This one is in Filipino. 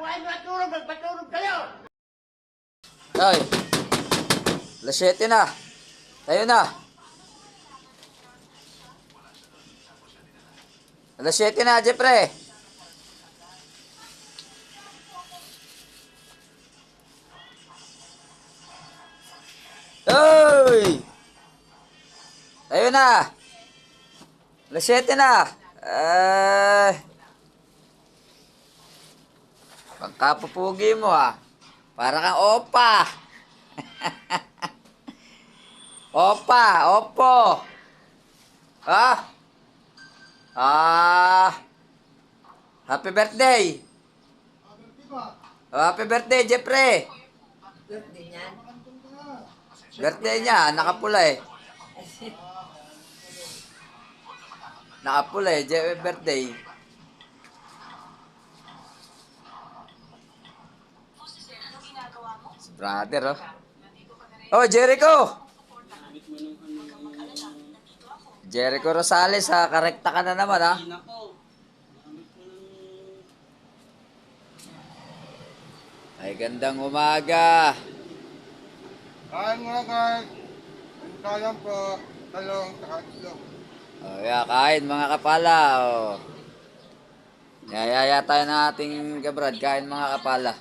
ay matulog, magpatulog kayo! Ay, alas 7 na. Tayo na. Alas 7 na, Jeffrey. Hoy! Tayo na. Alas 7 na. Pagkapupugi mo ah. Para kang opa. Opa, opo. Ah. Happy birthday. Happy birthday, Jeffrey. Birthday niyan. Birthday niya, nakapula eh. Nakapula eh, Jeffrey birthday. Si brother oh. Oh, Jericho. Jericho Rosales ha, karekta ka na naman ha. Ay, gandang umaga. Kain mga guys. Kain po. Talong, saka itlog. Oh, yeah, kain mga kapala. Oh. Yaya tayo ng ating kabrad, kain mga kapala.